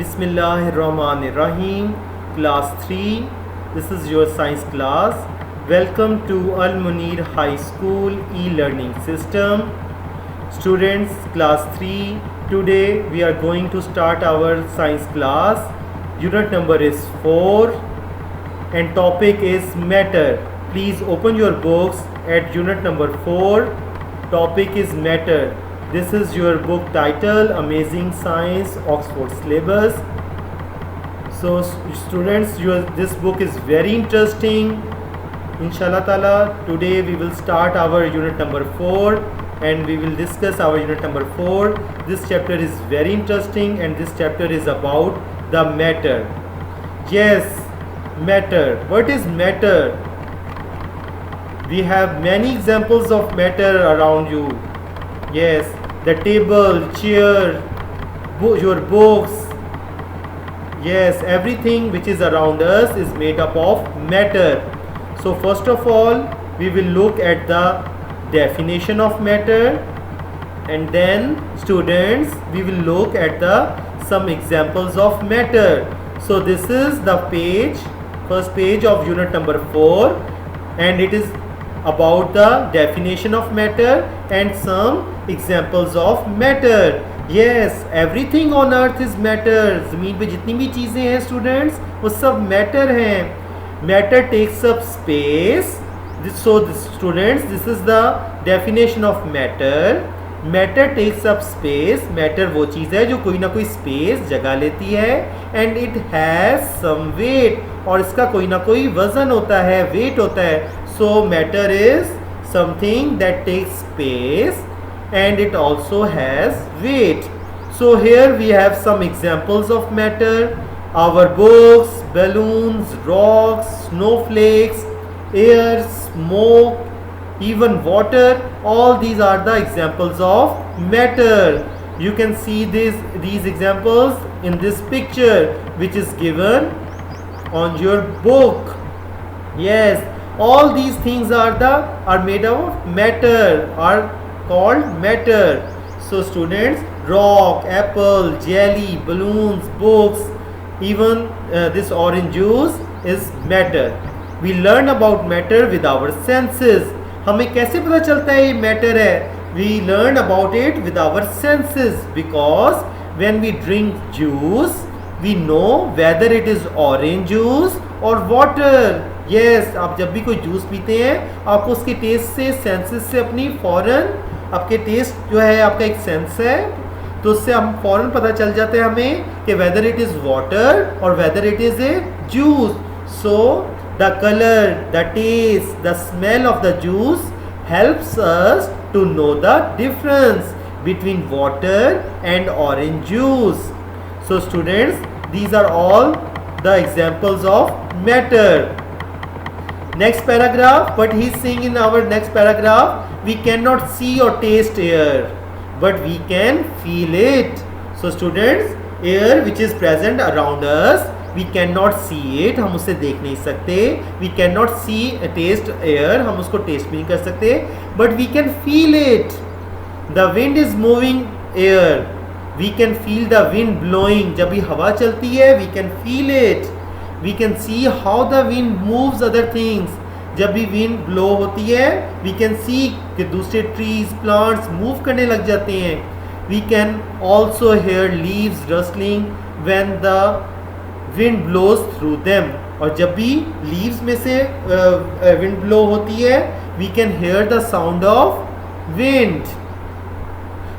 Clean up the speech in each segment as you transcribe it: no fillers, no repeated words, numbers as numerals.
Bismillahirrahmanirrahim. Class 3. This is your science class. Welcome to Al Munir High School e-learning system. Students, class 3. Today we are going to start our science class. Unit number is 4 and topic is matter. Please open your books at unit number 4. Topic is matter. This is your book title, Amazing Science, Oxford Syllabus. So students, this book is very interesting. Inshallah Ta'ala, today we will start our unit number 4 and we will discuss our unit number 4. This chapter is very interesting and this chapter is about the matter. Yes, matter. What is matter? We have many examples of matter around you. Yes, the table, chair, your books. Yes, everything which is around us is made up of matter. So first of all, we will look at the definition of matter, and then students, we will look at some examples of matter. So this is the first page of unit number 4, and it is about the definition of matter and some examples of matter. Yes, everything on earth is matter. ज़मीन पे जितनी भी चीज़ें हैं students, वो सब matter हैं. Matter takes up space. Students, this is the definition of matter. Matter takes up space. Matter वो चीज़ है जो कोई ना कोई space जगह लेती है, and it has some weight. और इसका कोई ना कोई वजन होता है, weight होता है. So matter is something that takes space and it also has weight. So here we have some examples of matter. Our books, balloons, rocks, snowflakes, air, smoke, even water, all these are the examples of matter. You can see these examples in this picture which is given on your book. Yes, all these things are made of matter, are called matter. So students, rock, apple, jelly, balloons, books, even this orange juice is matter. We learn about matter with our senses. हमें कैसे पता चलता है ये matter है? We learn about it with our senses, because when we drink juice, we know whether it is orange juice or water. Yes, आप जब भी कोई जूस पीते हैं, आपको उसके टेस्ट से, सेंसेस से अपनी फौरन, आपके टेस्ट जो है आपका एक सेंस है, तो उससे हम फौरन पता चल जाते हैं हमें कि whether it is water or whether it is a juice. So the color, the taste, the smell of the juice helps us to know the difference between water and orange juice. So students, these are all the examples of matter. Next paragraph, what he is saying in our next paragraph, we cannot see or taste air, but we can feel it. So students, air which is present around us, we cannot see it, हम उसे देख नहीं सकते. We cannot see taste air, हम उसको taste भी नहीं कर सकते, but we can feel it. The wind is moving air, we can feel the wind blowing. जब भी हवा चलती है, we can feel it. We can see how the wind moves other things. जब भी wind blow होती है, we can see कि दूसरे trees, plants move करने लग जाते हैं. We can also hear leaves rustling when the wind blows through them. और जब भी leaves में से wind blow होती है, we can hear the sound of wind.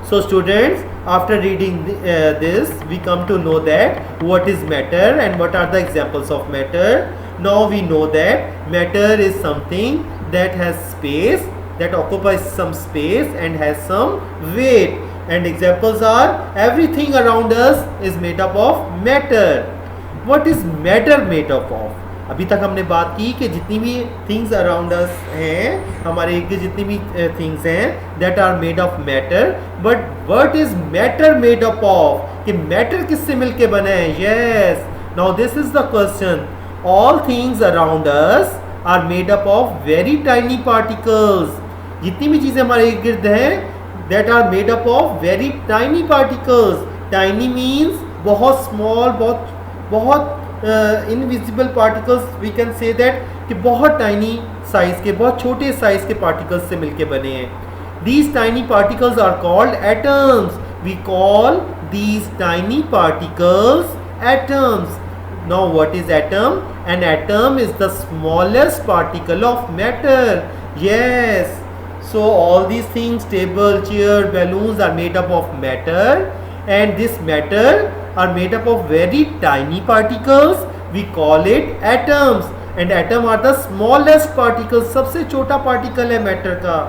So students, after reading this, we come to know that what is matter and what are the examples of matter. Now we know that matter is something that has space, that occupies some space and has some weight. And examples are everything around us is made up of matter. What is matter made up of? अभी तक हमने बात की कि जितनी भी things around अस हैं, हमारे इर्द गिर्द जितनी भी थिंग्स हैं, that are made of matter. But what is matter made up of? कि मैटर किससे मिलके बना है? Yes, now this is the question. All things around us are made up of very tiny particles. जितनी भी चीज़ें हमारे इर्द गिर्द हैं, that are made up of very tiny particles. Tiny means बहुत स्मॉल, बहुत invisible particles, we can say that कि बहुत टाइनी साइज के, बहुत छोटे साइज के पार्टिकल्स से मिलके बने हैं. These tiny particles are called atoms. We call these tiny particles atoms. Now what is atom? An atom is the smallest particle of matter. Yes. So all these things, table, chair, balloons are made up of matter, and this matter are made up of very tiny particles. We call it atoms. And atom are the smallest particles. सबसे छोटा particle है matter का.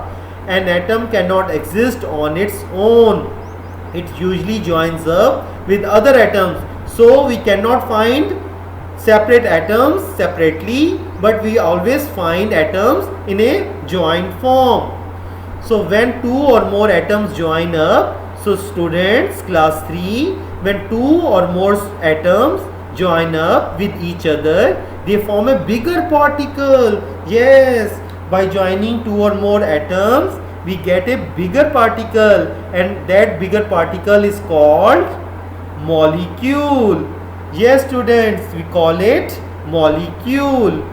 An atom cannot exist on its own. It usually joins up with other atoms. So we cannot find separate atoms separately, but we always find atoms in a joint form. So when two or more atoms join up, so students, class 3, when two or more atoms join up with each other, they form a bigger particle. Yes, by joining two or more atoms, we get a bigger particle, and that bigger particle is called molecule. Yes students, we call it molecule.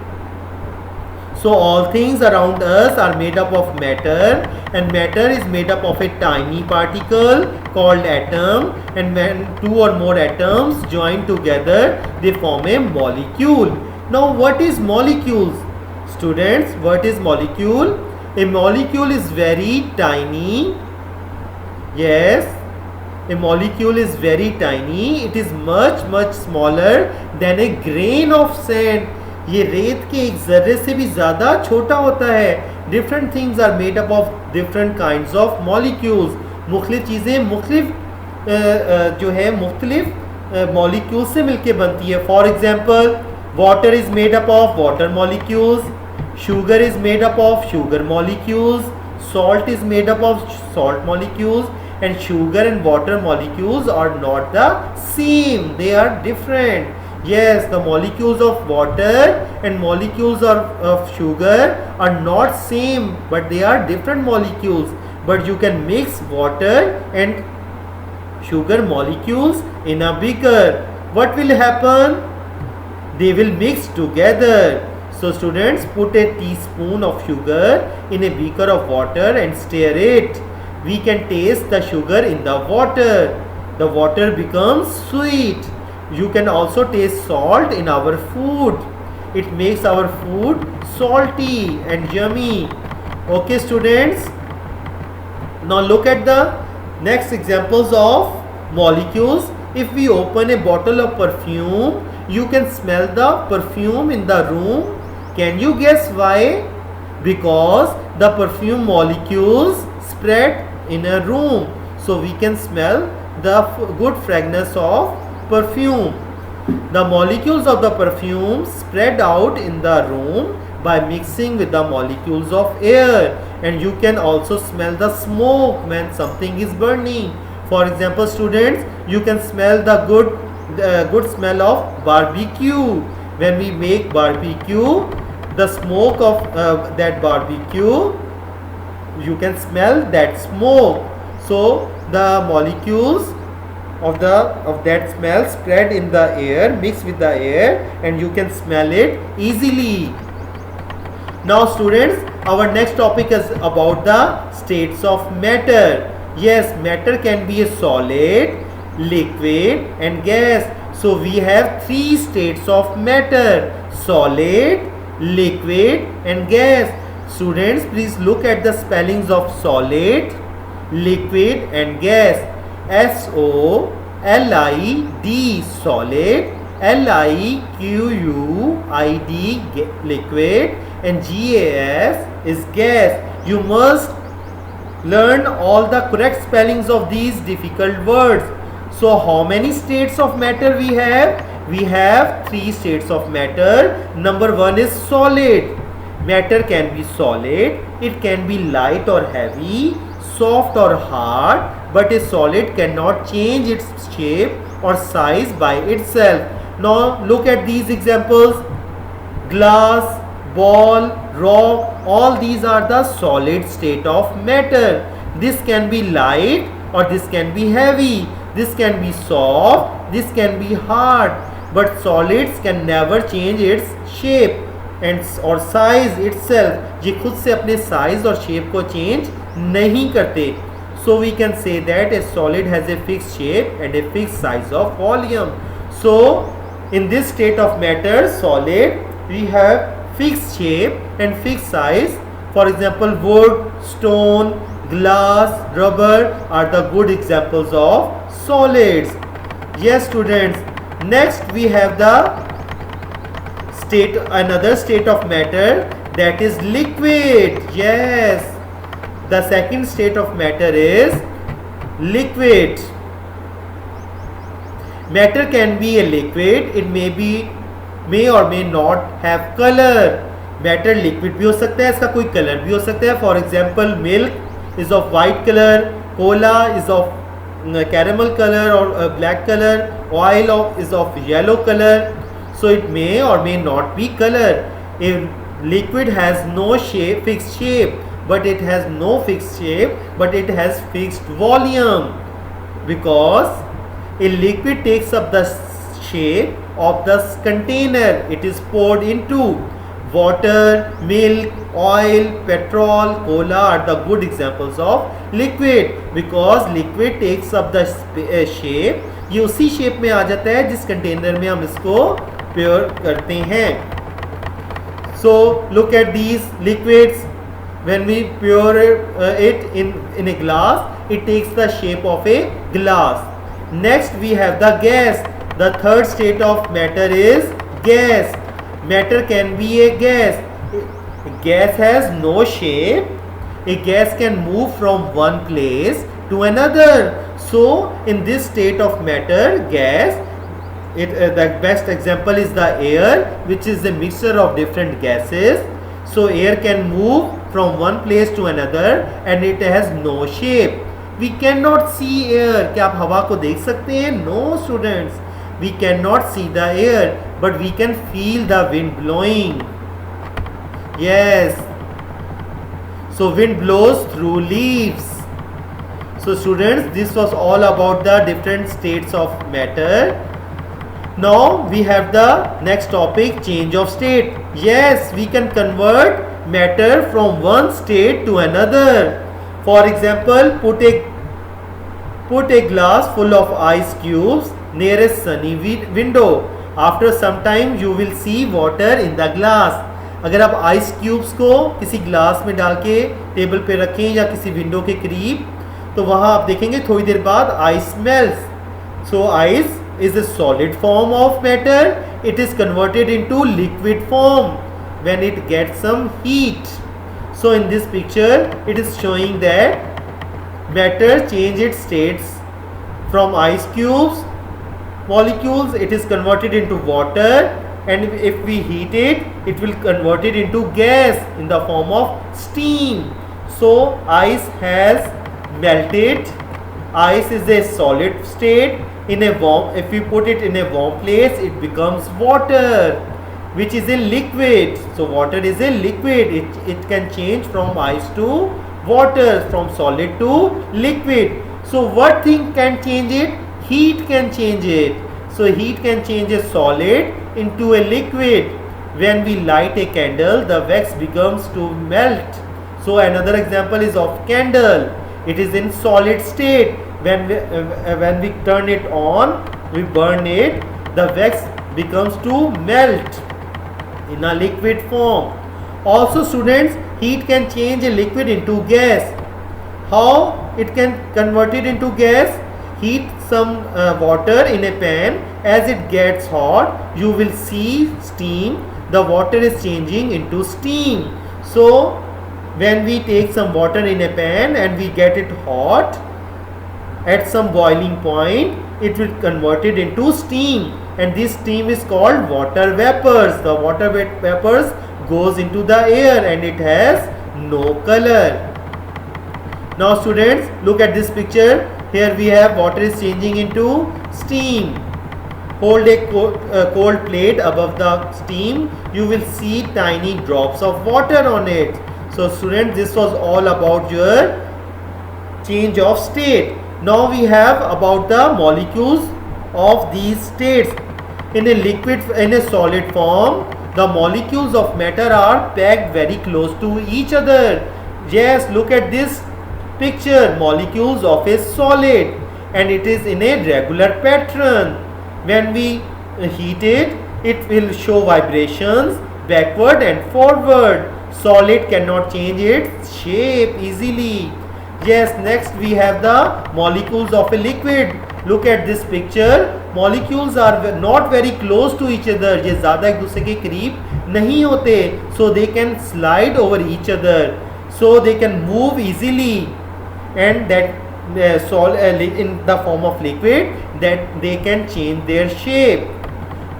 So all things around us are made up of matter, and matter is made up of a tiny particle called atom, and when two or more atoms join together, they form a molecule. Now what is molecules? Students, what is molecule? A molecule is very tiny. Yes, a molecule is very tiny. It is much smaller than a grain of sand. ये रेत के एक जर्रे से भी ज़्यादा छोटा होता है. Different things are made up of different kinds of molecules. मुख्तलिफ चीज़ें मुख्तलिफ जो है मुख्तलिफ molecules से मिलके बनती है. For example, water is made up of water molecules. Sugar is made up of sugar molecules. Salt is made up of salt molecules. And sugar and water molecules are not the same. They are different. Yes, the molecules of water and molecules of sugar are not same, but they are different molecules. But you can mix water and sugar molecules in a beaker. What will happen? They will mix together. So students, put a teaspoon of sugar in a beaker of water and stir it. We can taste the sugar in the water. The water becomes sweet. You can also taste salt in our food. It makes our food salty and yummy. Okay students, now look at the next examples of molecules. If we open a bottle of perfume, you can smell the perfume in the room. Can you guess why? Because the perfume molecules spread in a room, so we can smell the good fragrance of perfume. The molecules of the perfume spread out in the room by mixing with the molecules of air, and you can also smell the smoke when something is burning. For example students, you can smell the good smell of barbecue. When we make barbecue, the smoke of that barbecue, you can smell that smoke. So the molecules of that smell spread in the air, mix with the air, and you can smell it easily. Now students, our next topic is about the states of matter. Yes, matter can be a solid, liquid and gas. So we have three states of matter: solid, liquid and gas. Students, please look at the spellings of solid, liquid and gas. SOLID, solid, LIQUID, liquid, and GAS is gas. You must learn all the correct spellings of these difficult words. So how many states of matter we have? We have three states of matter. Number one is solid. Matter can be solid, it can be light or heavy, soft or hard, but a solid cannot change its shape or size by itself. Now look at these examples: glass, ball, rock, all these are the solid state of matter. This can be light or this can be heavy. this can be soft, this can be hard, but solids can never change its shape and or size itself. ये खुद से अपने size और shape को change नहीं करते. So we can say that a solid has a fixed shape and a fixed size of volume. So in this state of matter, solid, we have fixed shape and fixed size. For example, wood, stone, glass, rubber are the good examples of solids. Yes, students. Next we have the another state of matter, that is liquid. Yes, the second state of matter is liquid. Matter can be a liquid. It may or may not have color. Matter liquid भी हो सकता है, इसका कोई colour भी हो सकता है. For example, milk is of white color, cola is of caramel color or black color, oil is of yellow color. So it may or may not be color. A liquid has no shape, fixed shape, but it has no fixed shape, but it has fixed volume, because a liquid takes up the shape of the container it is poured into. Water, milk, oil, petrol, cola are the good examples of liquid, because liquid takes up the shape. ये उसी shape में आ जाता है जिस container में हम इसको pure करते हैं. So look at these liquids. When we pour it in a glass, it takes the shape of a glass. Next we have the gas. The third state of matter is gas. Matter can be a gas. Gas has no shape. A gas can move from one place to another. So in this state of matter, gas, the best example is the air, which is a mixture of different gases. So air can move from one place to another and it has no shape. We cannot see air. क्या आप हवा को देख सकते हैं? No, students. We cannot see the air, but we can feel the wind blowing. Yes. So wind blows through leaves. So students, this was all about the different states of matter. Now we have the next topic, change of state. Yes, we can convert matter from one state to another. For example, put a glass full of ice cubes near a sunny window. After some time you will see water in the glass. अगर आप ice cubes को किसी glass में डाल के table पे रखें या किसी विंडो के करीब, तो वहाँ आप देखेंगे थोड़ी देर बाद ice melts. So ice is a solid form of matter. It is converted into liquid form when it gets some heat. So in this picture it is showing that matter change its states from ice cubes molecules. It is converted into water, and if we heat it, it will convert it into gas in the form of steam. So ice has melted. Ice is a solid state. In a warm, if we put it in a warm place, it becomes water, which is a liquid. So water is a liquid. It can change from ice to water, from solid to liquid. So what thing can change it? Heat can change it. So heat can change a solid into a liquid. When we light a candle, the wax becomes to melt. So another example is of candle. It is in solid state. When we turn it on, we burn it, the wax becomes to melt in a liquid form. Also students, heat can change a liquid into gas. How it can convert it into gas? Heat some water in a pan. As it gets hot, you will see steam. The water is changing into steam. So when we take some water in a pan and we get it hot, at some boiling point, it will convert it into steam, and this steam is called water vapors. The water vapors goes into the air and it has no color. Now students, look at this picture. Here we have water is changing into steam. Hold a cold plate above the steam. You will see tiny drops of water on it. So students, this was all about your change of state. Now we have about the molecules of these states. In a solid form, the molecules of matter are packed very close to each other. Yes, look at this picture, molecules of a solid, and it is in a regular pattern. When we heat it, it will show vibrations backward and forward. Solid cannot change its shape easily. Yes, next we have the molecules of a liquid. Look at this picture. Molecules are not very close to each other. ये ज़्यादा एक दूसरे के करीब नहीं होते. So they can slide over each other. So they can move easily. And that in the form of liquid, that they can change their shape.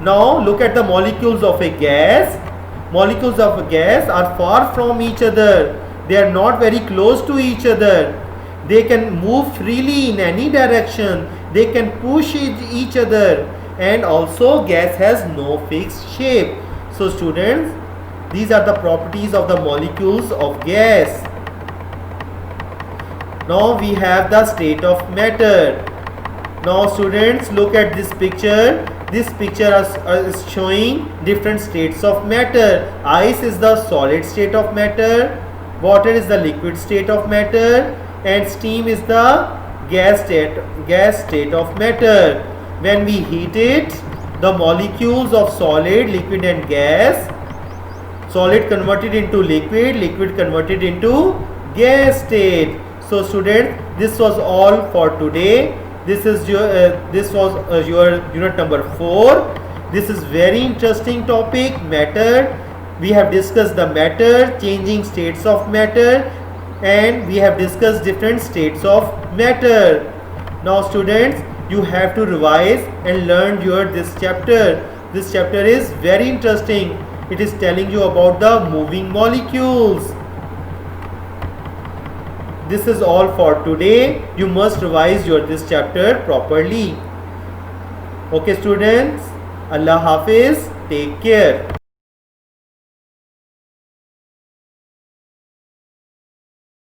Now look at the molecules of a gas. Molecules of a gas are far from each other. They are not very close to each other. They can move freely in any direction. They can push each other, and also gas has no fixed shape. So students, these are the properties of the molecules of gas. Now we have the state of matter. Now students, look at this picture. This picture is showing different states of matter. Ice is the solid state of matter, water is the liquid state of matter, and steam is the gas state of matter. When we heat it, the molecules of solid, liquid and gas, solid converted into liquid, liquid converted into gas state. So students, this was all for today. This was your unit number 4. This is very interesting topic, matter. We have discussed the matter, changing states of matter, and we have discussed different states of matter. Now students, you have to revise and learn this chapter. This chapter is very interesting. It is telling you about the moving molecules. This is all for today. You must revise this chapter properly. Okay students, Allah Hafiz, take care.